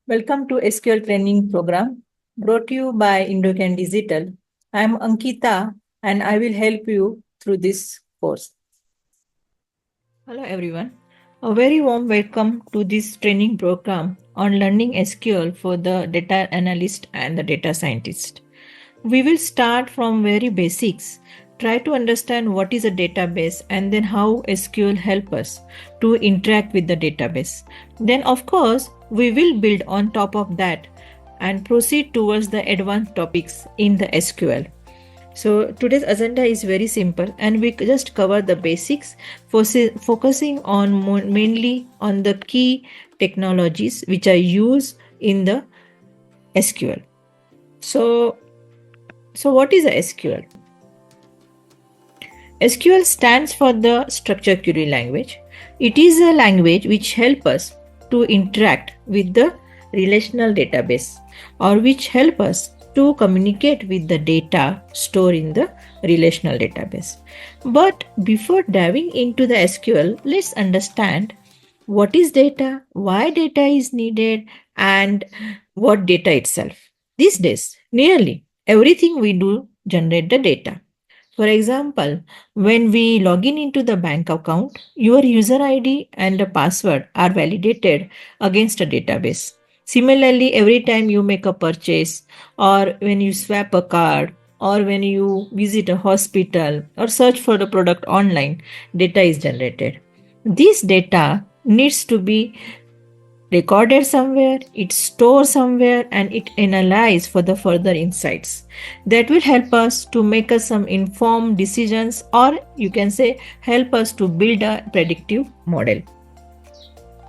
Welcome to SQL training program brought to you by Indocan Digital. I am Ankita and I will help you through this course. Hello everyone. A very warm welcome to this training program on learning SQL for the data analyst and the data scientist. We will start from very basics, try to understand what is a database and then how SQL help us to interact with the database. Then of course, we will build on top of that and proceed towards the advanced topics in the SQL. So today's agenda is very simple and we just cover the basics, focusing on mainly on the key technologies which are used in the SQL. So what is a SQL? SQL stands for the structured query language. It is a language which helps us to interact with the relational database or which help us to communicate with the data stored in the relational database. But before diving into the SQL, let's understand what is data, why data is needed, and what data itself. These days, nearly everything we do generate the data. For example, when we log in into the bank account, your user ID and the password are validated against a database. Similarly, every time you make a purchase, or when you swap a card, or when you visit a hospital or search for the product online, data is generated. This data needs to be recorded somewhere, it's stored somewhere, and it analyzed for the further insights that will help us to make us some informed decisions, or you can say help us to build a predictive model.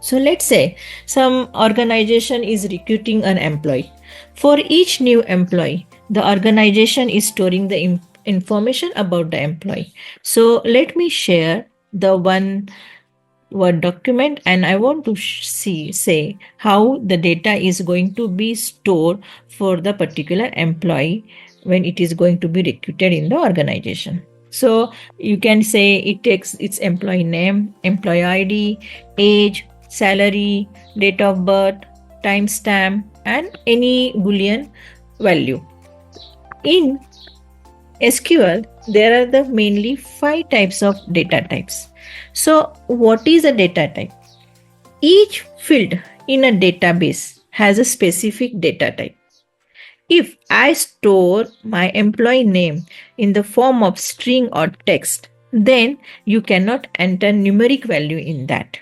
So let's say some organization is recruiting an employee. For each new employee, the organization is storing the information about the employee. So let me share the one Word document and I want to say how the data is going to be stored for the particular employee when it is going to be recruited in the organization. So you can say it takes its employee name, employee ID, age, salary, date of birth, timestamp, and any Boolean value. In SQL, there are the mainly 5 types of data types. So what is a data type? Each field in a database has a specific data type. If I store my employee name in the form of string or text, then you cannot enter numeric value in that.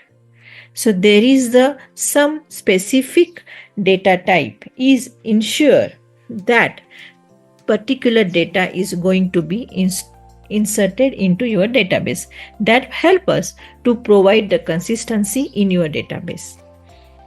So there is some specific data type is ensure that particular data is going to be inserted into your database that help us to provide the consistency in your database.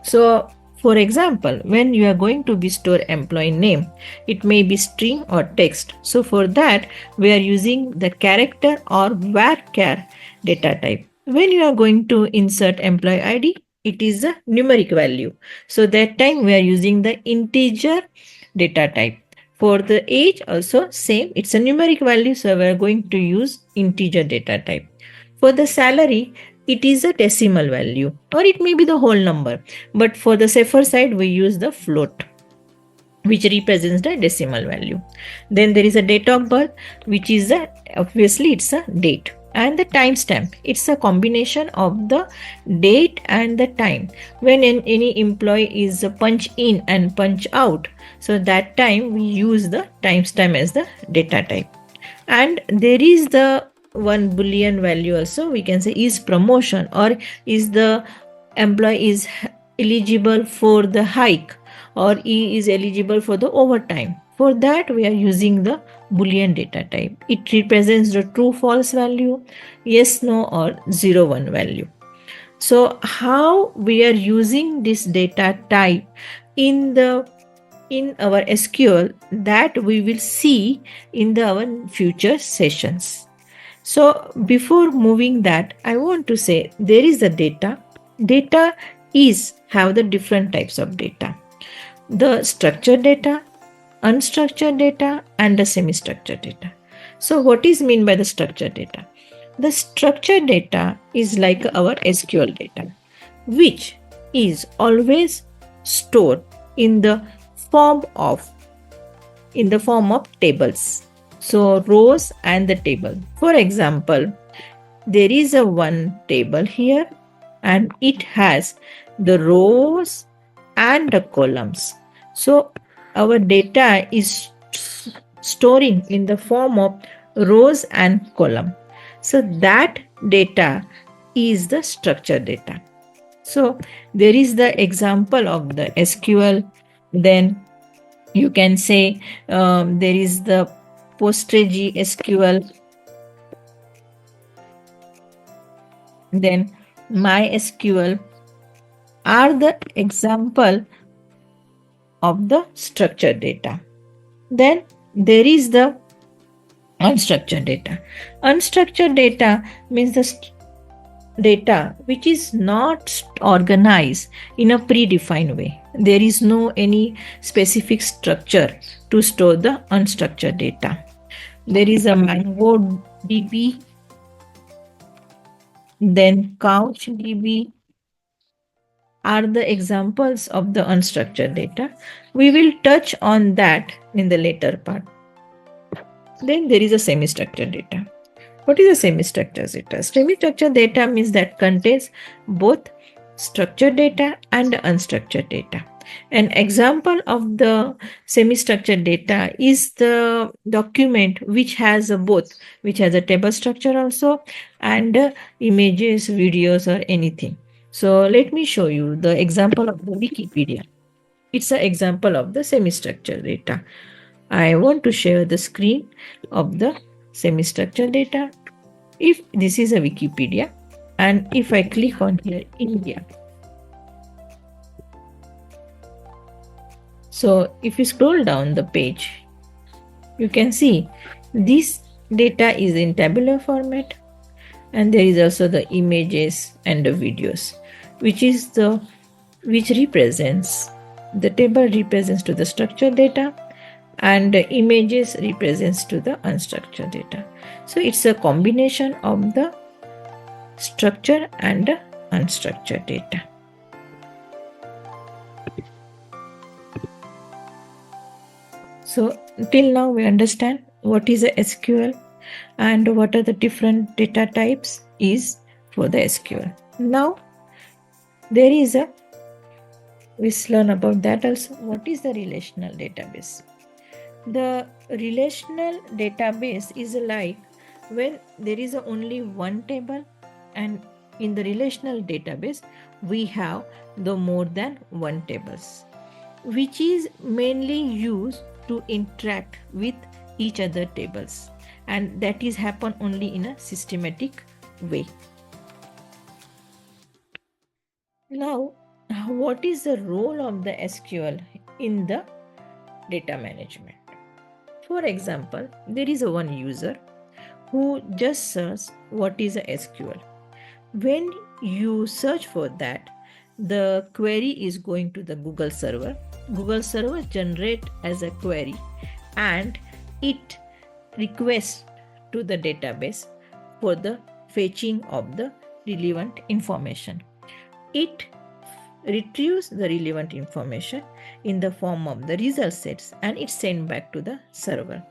So for example, when you are going to be store employee name, it may be string or text. So for that, we are using the character or varchar data type. When you are going to insert employee ID, it is a numeric value. So that time we are using the integer data type. For the age also same, it's a numeric value, so we are going to use integer data type. For the salary, it is a decimal value or it may be the whole number, but for the safer side we use the float which represents the decimal value. Then there is a date of birth, which is obviously it's a date, and the timestamp, it's a combination of the date and the time when any employee is punch in and punch out. So that time we use the timestamp as the data type. And there is the one Boolean value also, we can say is promotion or is the employee is eligible for the hike or he is eligible for the overtime. For that we are using the Boolean data type. It represents the true false value, yes no or 0 1 value. So how we are using this data type in our SQL, that we will see in our future sessions. So before moving that, I want to say there is a data. Data have the different types of data. The structured data, unstructured data, and the semi-structured data. So what is meant by the structured data? The structured data is like our SQL data, which is always stored in the form of tables. So rows and the table. For example, there is a one table here and it has the rows and the columns. So our data is storing in the form of rows and column. So that data is the structured data. So there is the example of the SQL. Then you can say there is the PostgreSQL, then MySQL are the example of the structured data. Then there is the unstructured data. Unstructured data means the data which is not organized in a predefined way. There is no any specific structure to store the unstructured data. There is a MongoDB, then CouchDB are the examples of the unstructured data. We will touch on that in the later part. Then there is a semi-structured data. What is a semi-structured data? Semi-structured data means that contains both structured data and unstructured data. An example of the semi-structured data is the document which has both, which has a table structure also and images, videos or anything. So let me show you the example of the Wikipedia. It's an example of the semi-structured data. I want to share the screen of the semi-structured data. If this is a Wikipedia and if I click on here India. So if you scroll down the page, you can see this data is in tabular format and there is also the images and the videos, which represents the table represents to the structured data and the images represents to the unstructured data. So it's a combination of the structure and the unstructured data. So till now we understand what is a SQL and what are the different data types is for the SQL. Now there is let's learn about that also. What is the relational database? The relational database is like when there is only one table and in the relational database we have the more than one tables, which is mainly used to interact with each other tables, and that is happen only in a systematic way. Now, what is the role of the SQL in the data management? For example, there is a one user who just searches what is a SQL. When you search for that, the query is going to the Google server. Google server generate as a query and it requests to the database for the fetching of the relevant information. It retrieves the relevant information in the form of the result sets and it's sent back to the server,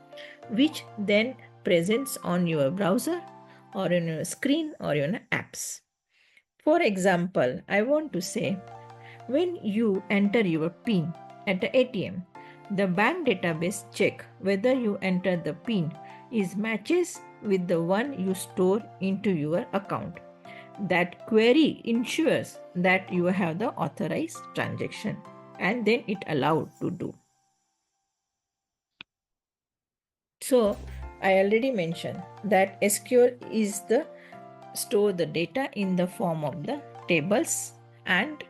which then presents on your browser or on your screen or on apps. For example, I want to say when you enter your PIN at the ATM, the bank database check whether you enter the PIN is matches with the one you store into your account. That query ensures that you have the authorized transaction and then it allowed to do. So I already mentioned that SQL is the store the data in the form of the tables and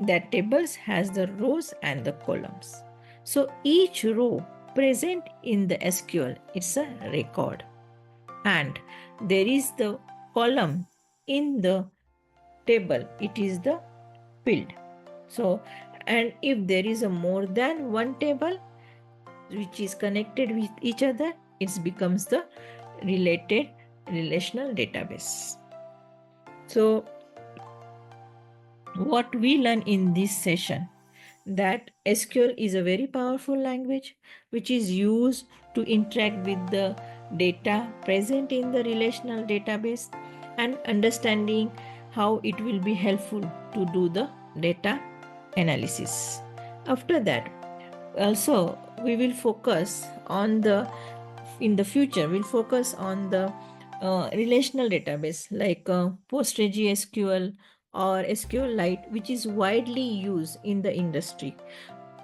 that tables has the rows and the columns. So each row present in the SQL it's a record and there is the column in the table it is the field. So and if there is a more than one table which is connected with each other, it becomes the relational database. So what we learn in this session that SQL is a very powerful language which is used to interact with the data present in the relational database and understanding how it will be helpful to do the data analysis. After that, also we will focus on the in the future we'll focus on the relational database like PostgreSQL or SQLite, which is widely used in the industry.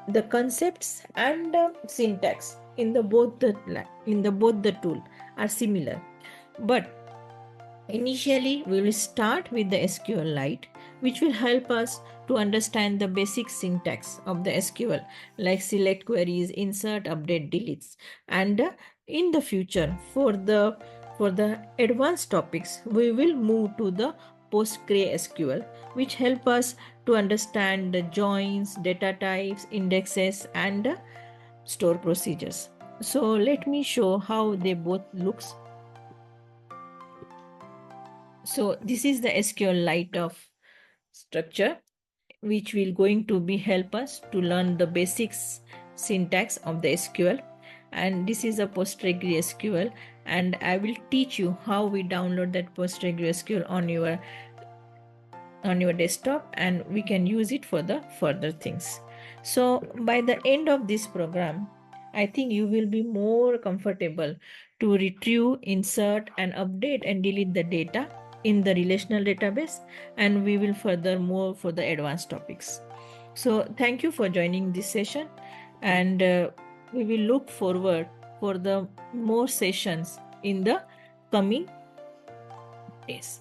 The concepts and syntax in the both the tool are similar, but initially, we will start with the SQLite, which will help us to understand the basic syntax of the SQL, like select queries, insert, update, deletes. And in the future, for the advanced topics, we will move to the PostgreSQL, which help us to understand the joins, data types, indexes, and store procedures. So let me show how they both looks. So this is the SQLite of structure, which will going to be help us to learn the basics syntax of the SQL. And this is a PostgreSQL, and I will teach you how we download that PostgreSQL on your desktop, and we can use it for the further things. So by the end of this program, I think you will be more comfortable to retrieve, insert, and update and delete the data in the relational database, and we will further more for the advanced topics. So thank you for joining this session, and we will look forward for the more sessions in the coming days.